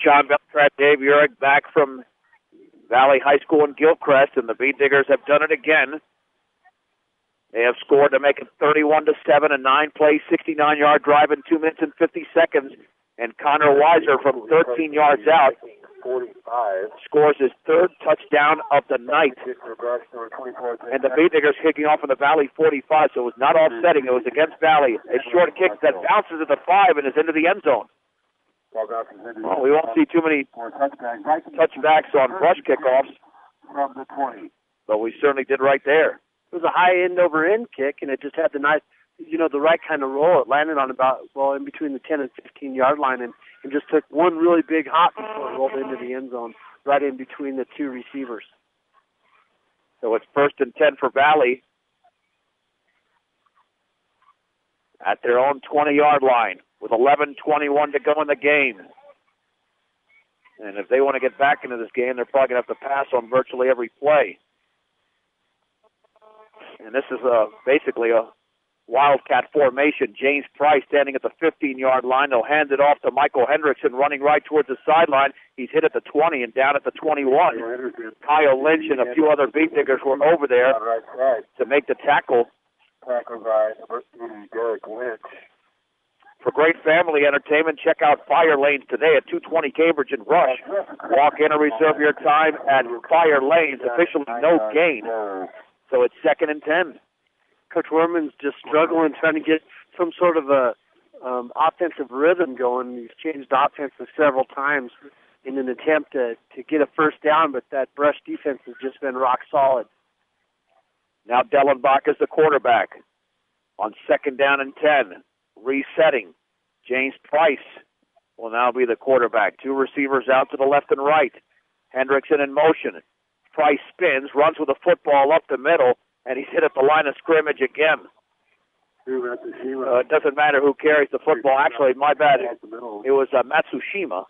John Beltran, Dave Urich back from Valley High School in Gilcrest, and the Bead Diggers have done it again. They have scored to make it 31-7, a 9-play, 69-yard drive in 2 minutes and 50 seconds. And Connor Weiser from 13 yards out scores his third touchdown of the night. And the Bead Diggers kicking off from the Valley 45, so it was not offsetting. It was against Valley. A short kick that bounces at the 5 and is into the end zone. Well, we won't see too many touchbacks on brush kickoffs, but we certainly did right there. It was a high end-over-end kick, and it just had the nice, the right kind of roll. It landed on in between the 10 and 15-yard line, and just took one really big hop before it rolled into the end zone, right in between the two receivers. So it's 1st and 10 for Valley at their own 20-yard line with 11:21 to go in the game. And if they want to get back into this game, they're probably going to have to pass on virtually every play. And this is basically a Wildcat formation. James Price standing at the 15-yard line. They'll hand it off to Michael Hendrickson running right towards the sideline. He's hit at the 20 and down at the 21. Kyle Lynch and a few other Bead Diggers were over there to make the tackle. Tackled by Derek Lynch. For great family entertainment, check out Fire Lanes today at 220 Cambridge and Rush. Walk in or reserve your time at Fire Lanes. Officially no gain. So it's 2nd and 10. Coach Werman's just struggling trying to get some sort of a offensive rhythm going. He's changed offenses several times in an attempt to get a first down, but that brush defense has just been rock solid. Now Dellenbach is the quarterback on 2nd down and 10. Resetting. James Price will now be the quarterback. Two receivers out to the left and right. Hendrickson in motion. Price spins, runs with the football up the middle, and he's hit at the line of scrimmage again. It doesn't matter who carries the football. Actually, my bad. It was Matsushima,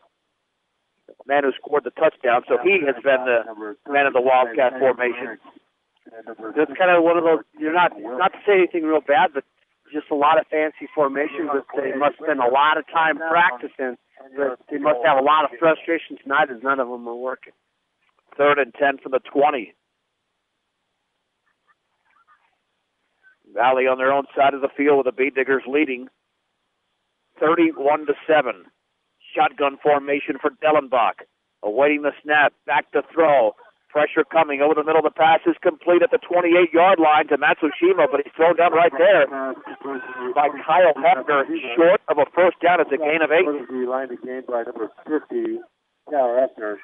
the man who scored the touchdown, so he has been the man of the Wildcat formation. That's kind of one of those, you're not to say anything real bad, but just a lot of fancy formations that they must spend a lot of time practicing. But they must have a lot of frustration tonight as none of them are working. 3rd and 10 from the 20. Valley on their own side of the field with the Bead Diggers leading 31-7. Shotgun formation for Dellenbach. Awaiting the snap, back to throw. Pressure coming over the middle. The pass is complete at the 28-yard line to Matsushima, but he's thrown down right there by Kyle Hefner, short of a first down. It's a gain of 8. Line to gain by number 50, Kyle Hefner.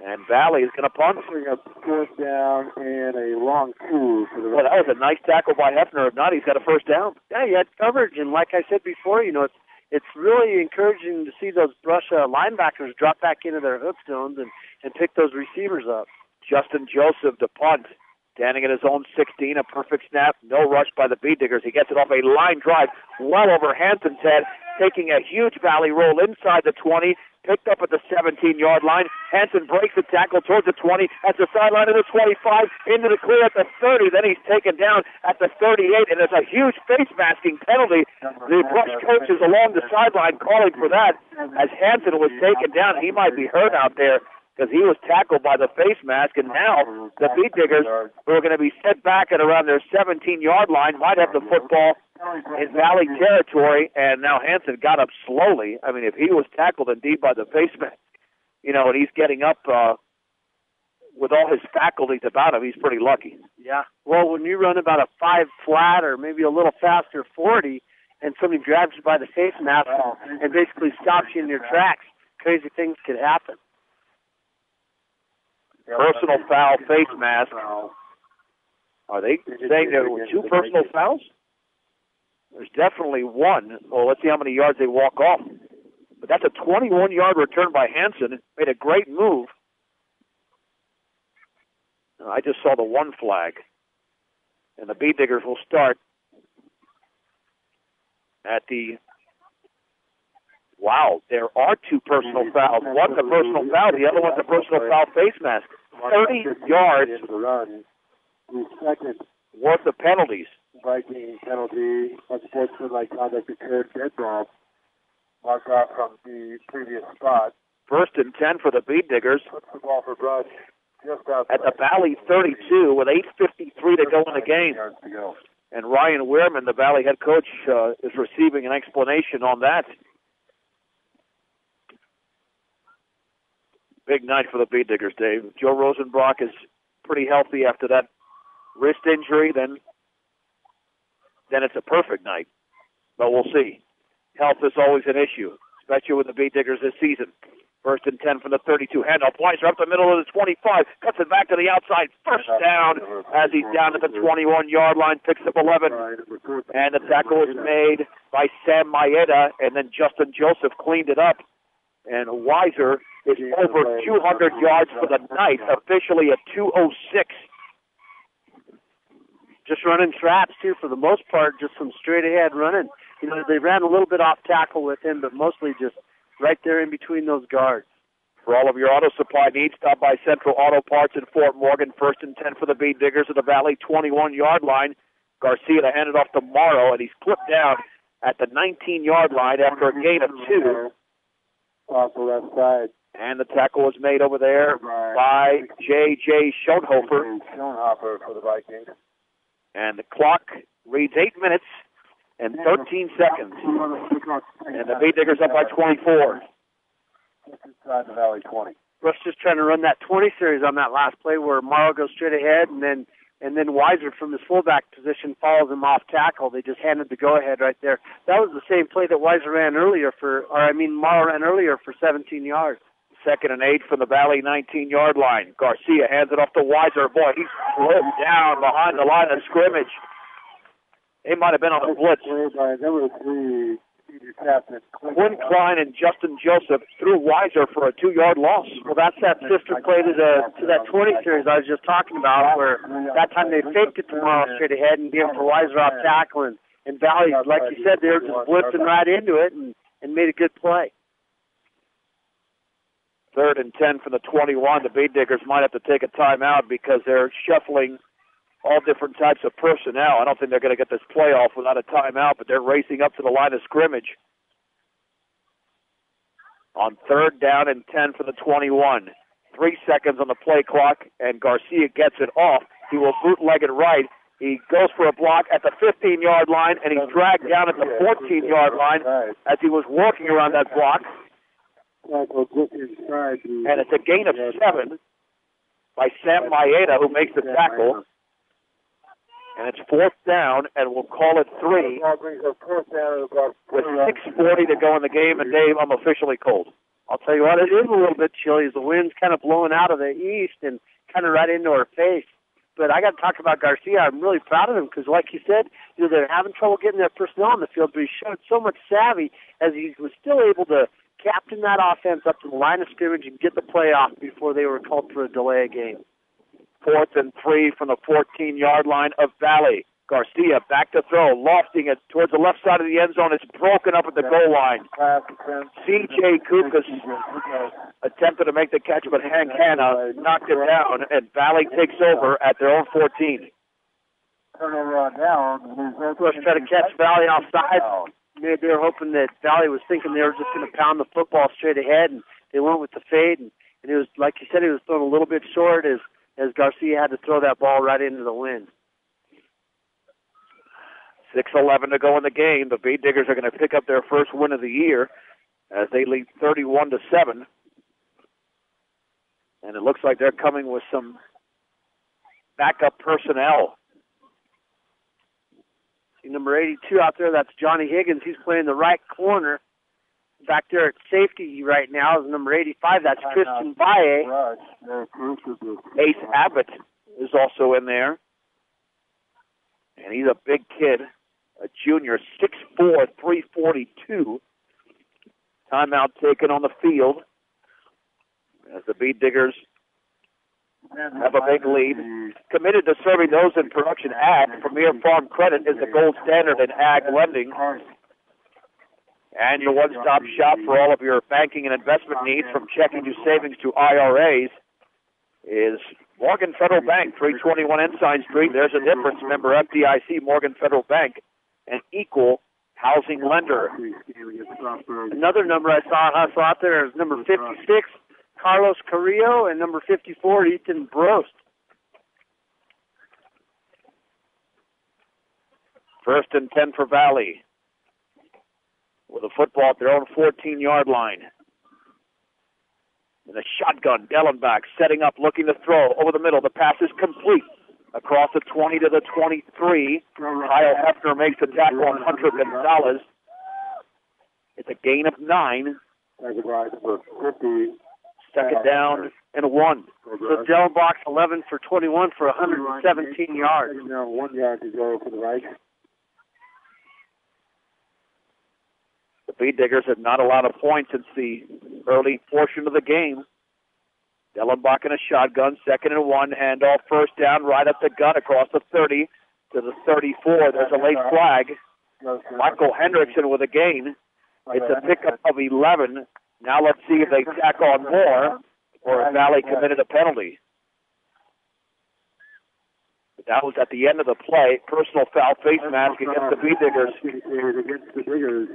And Valley is going to punt. A 4th down and a long two for the Well, that was a nice tackle by Hefner. If not, he's got a first down. Yeah, he had coverage, and like I said before, it's really encouraging to see those brush linebackers drop back into their hook zones and pick those receivers up. Justin Joseph to punt, standing at his own 16, a perfect snap, no rush by the Bead Diggers. He gets it off a line drive well over Hanson's head, taking a huge Valley roll inside the 20, picked up at the 17-yard line. Hanson breaks the tackle towards the 20, at the sideline of the 25, into the clear at the 30. Then he's taken down at the 38, and there's a huge face-masking penalty. The brush coach is along the sideline calling for that as Hanson was taken down. He might be hurt out there because he was tackled by the face mask, and now the Bead Diggers, who are going to be set back at around their 17-yard line, might have the football in Valley territory, and now Hanson got up slowly. I mean, if he was tackled indeed by the face mask, and he's getting up with all his faculties about him, he's pretty lucky. Yeah. Well, when you run about a 5 flat or maybe a little faster 40, and somebody grabs you by the face mask and basically stops you in your tracks, crazy things could happen. Personal foul, face mask. Are they saying there were 2 personal fouls? There's definitely one. Well, let's see how many yards they walk off. But that's a 21-yard return by Hanson. Made a great move. I just saw the 1 flag. And the Bead Diggers will start at the... Wow, there are 2 personal fouls. One's a personal foul, the other one's a personal foul face mask. 30 yards worth of penalties. Viking penalty, unsportsmanlike conduct occurred, dead ball, marked off from the previous spot. First and 10 for the Bead Diggers The ball for Brush. Just outside. at the Valley 32 with 8:53 to go in the game. Yards to go. And Ryan Wehrman, the Valley head coach, is receiving an explanation on that. Big night for the Bead Diggers, Dave. Joe Rosenbrock is pretty healthy after that wrist injury. Then it's a perfect night. But we'll see. Health is always an issue, especially with the Bead Diggers this season. First and 10 from the 32. Handoff. Weiser up the middle of the 25. Cuts it back to the outside. First down as he's down at the 21-yard line. Picks up 11. And the tackle was made by Sam Maeda. And then Justin Joseph cleaned it up. And Weiser is over 200 yards for the night. Officially at 206. Just running traps, too, for the most part. Just some straight-ahead running. You know, they ran a little bit off tackle with him, but mostly just right there in between those guards. For all of your auto supply needs, stop by Central Auto Parts in Fort Morgan. First and 10 for the Bead Diggers at the Valley 21-yard line. Garcia to hand it off to Morrow, and he's clipped down at the 19-yard line after a gain of 2. Off the left side. And the tackle was made over there by J.J. Schoenhofer. Schoenhofer for the Vikings. And the clock reads 8 minutes and 13 seconds. And the Bead Diggers up by 24. Inside the Valley 20. Russ just trying to run that 20 series on that last play where Morrow goes straight ahead, and then Weiser from his fullback position follows him off tackle. They just handed the go-ahead right there. That was the same play that Weiser ran earlier Morrow ran earlier for 17 yards. Second and 8 from the Valley 19-yard line. Garcia hands it off to Weiser. Boy, he's slowed down behind the line of scrimmage. They might have been on a blitz. Number 3. Quinn Klein and Justin Joseph threw Weiser for a 2-yard loss. Well, that's that sister play to that 20 series I was just talking about, where that time they faked it to Morrow straight ahead and gave it for Weiser off tackle. And Valley, like you said, they were just blitzing right into it and made a good play. Third and 10 from the 21. The Bead Diggers might have to take a timeout because they're shuffling all different types of personnel. I don't think they're going to get this playoff without a timeout, but they're racing up to the line of scrimmage. On third down and 10 for the 21. 3 seconds on the play clock, and Garcia gets it off. He will bootleg it right. He goes for a block at the 15-yard line, and he's dragged down at the 14-yard line as he was working around that block. And it's a gain of 7 by Sam Maeda, who makes the tackle. And it's fourth down, and we'll call it 3 with 6:40 to go in the game. And, Dave, I'm officially cold. I'll tell you what, it is a little bit chilly as the wind's kind of blowing out of the east and kind of right into our face. But I got to talk about Garcia. I'm really proud of him because, like you said, they're having trouble getting their personnel on the field, but he showed so much savvy as he was still able to captain that offense up to the line of scrimmage and get the playoff before they were called for a delay of game. 4th and 3 from the 14-yard line of Valley. Garcia back to throw, lofting it towards the left side of the end zone. It's broken up at the goal line. C.J. Kukas attempted to make the catch, but Hank Hanna knocked it down, and Valley takes over at their own 14. Turnover on down. Rush tried to catch Valley offside. Maybe they were hoping that Valley was thinking they were just going to pound the football straight ahead, and they went with the fade. And it was, like you said, it was thrown a little bit short as Garcia had to throw that ball right into the wind. 6:11 to go in the game. The Bead Diggers are going to pick up their first win of the year as they lead 31-7. And it looks like they're coming with some backup personnel. See number 82 out there, that's Johnny Higgins. He's playing the right corner. Back there at safety right now is number 85. That's Christian Valle. Ace Abbott is also in there. And he's a big kid, a junior, 6'4", 342. Timeout taken on the field as the Bead Diggers have a big lead. Committed to serving those in production ag. Premier Farm Credit is the gold standard in ag lending. And your one-stop shop for all of your banking and investment needs, from checking to savings to IRAs, is Morgan Federal Bank, 321 Ensign Street. There's a difference. Member FDIC, Morgan Federal Bank, an equal housing lender. Another number I saw out there is number 56, Carlos Carrillo, and number 54, Ethan Brost. First and 10 for Valley. With a football at their own 14-yard line. In a shotgun, Dellenbach setting up, looking to throw over the middle. The pass is complete. Across the 20 to the 23. Kyle Hefner makes the tackle on Hunter Gonzalez. It's a gain of 9. Second down and 1. So Dellenbach 11 for 21 for 117 yards. Now 1 yard to go for the right. The Bead Diggers have not allowed a point since the early portion of the game. Dellenbach in a shotgun, 2nd and 1, handoff, first down, right up the gut across the 30 to the 34. There's a late flag. Michael Hendrickson with a gain. It's a pickup of 11. Now let's see if they tack on more or if Valley committed a penalty. But that was at the end of the play. Personal foul, face mask against the Bead Diggers. Against the Diggers.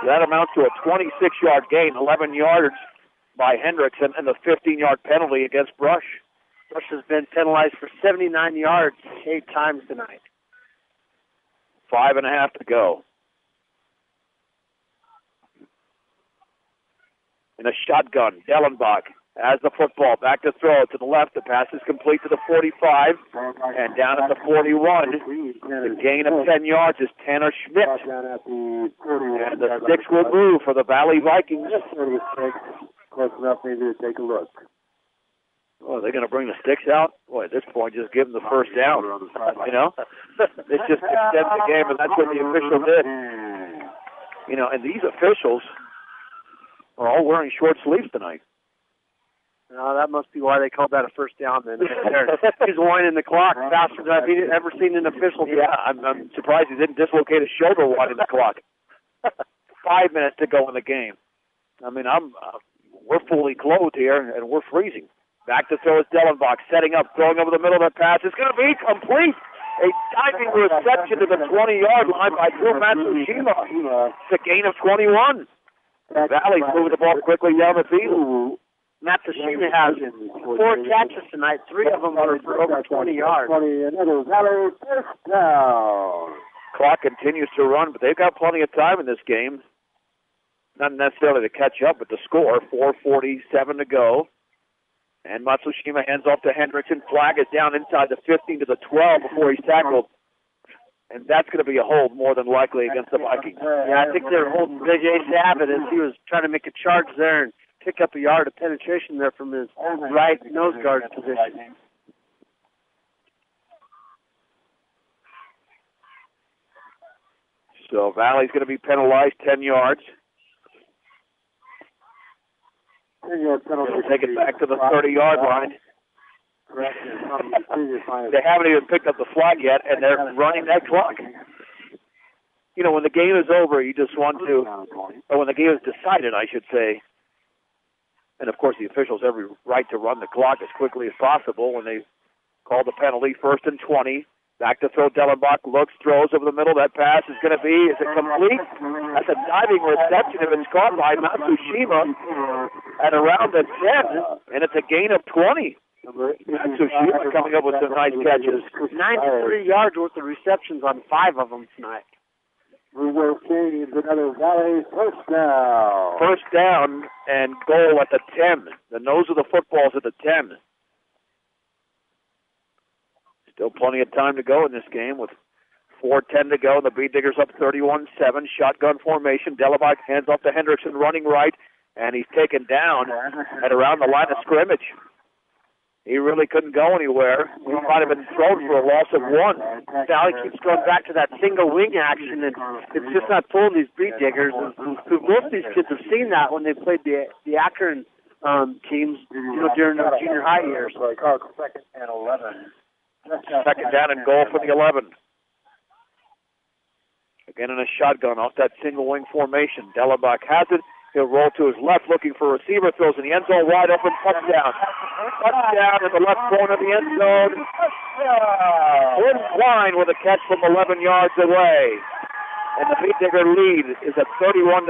That amounts to a 26-yard gain, 11 yards by Hendrickson, and the 15-yard penalty against Brush. Brush has been penalized for 79 yards 8 times tonight. 5.5 to go. In a shotgun, Dellenbach has the football, back to throw to the left. The pass is complete to the 45 and down at the 41. The gain of 10 yards is Tanner Schmidt. And the sticks will move for the Valley Vikings. Close enough maybe to take a look. Oh, they're going to bring the sticks out? Boy, at this point, just give them the first down. You know? It just extends the game, and that's what the official did. You know, and these officials are all wearing short sleeves tonight. No, that must be why they called that a first down then. He's winding the clock faster than I've ever seen an official do. Yeah, I'm surprised he didn't dislocate his shoulder winding the clock. 5 minutes to go in the game. I mean, we're fully clothed here, and we're freezing. Back to throw is Dellenbach, setting up, throwing over the middle of the pass. It's going to be complete. A diving reception to the 20-yard line by Drew Matsushima. It's a gain of 21. Valley moving the ball quickly down the field. Matsushima has 4 catches tonight. 3 of them are for over 20 yards. Another Valley first down. Clock continues to run, but they've got plenty of time in this game. Not necessarily to catch up, but to score. 4:47 to go. And Matsushima hands off to Hendrickson. Flag is down inside the 15 to the 12 before he's tackled. And that's going to be a hold more than likely against the Vikings. Yeah, I think they're holding Big Ace Abbott as he was trying to make a charge there and pick up a yard of penetration there from his right nose guard position. So Valley's going to be penalized 10 yards. They'll take it back to the 30-yard line. They haven't even picked up the flag yet, and they're running that clock. You know, when the game is over, you just want to, or when the game is decided, I should say, and of course the officials have every right to run the clock as quickly as possible when they call the penalty. 1st and 20. Back to throw. Dellenbach looks, throws over the middle. That pass is going to be, is it complete? That's a diving reception if it's caught by Matsushima at around the 10, and it's a gain of 20. Matsushima coming up with some nice catches. 93 yards worth of receptions on 5 of them tonight. We will see another Valley first down. First down and goal at the 10. The nose of the football's at the 10. Still plenty of time to go in this game with 4:10 to go. The Bead Diggers up 31-7. Shotgun formation. Dellenbach hands off to Hendrickson running right, and he's taken down at around the line of scrimmage. He really couldn't go anywhere. He might have been thrown for a loss of 1. Valley keeps going back to that single wing action, and it's just not fooling these Bead Diggers. Most of these kids have seen that when they played the Akron teams, during their junior high years. 2nd and 11. Second down and goal for the 11. Again in a shotgun off that single wing formation. Dellenbach has it. He'll roll to his left, looking for a receiver, throws in the end zone, wide open, touchdown. Touchdown in the left corner of the end zone. Quinn Klein with a catch from 11 yards away. And the Beet Digger lead is at 31-13.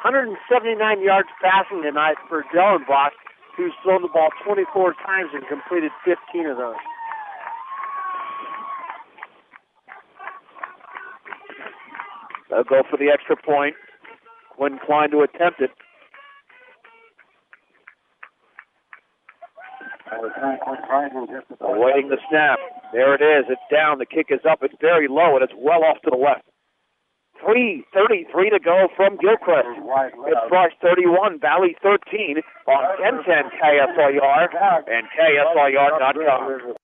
179 yards passing tonight for Dellenbach, who's thrown the ball 24 times and completed 15 of those. They'll go for the extra point. Quinn Klein to attempt it. Awaiting the snap. There it is. It's down. The kick is up. It's very low, and it's well off to the left. 3:33 to go from Gilchrist. It's Brush 31, Valley 13 on 1010 KSLR and KSLR.com.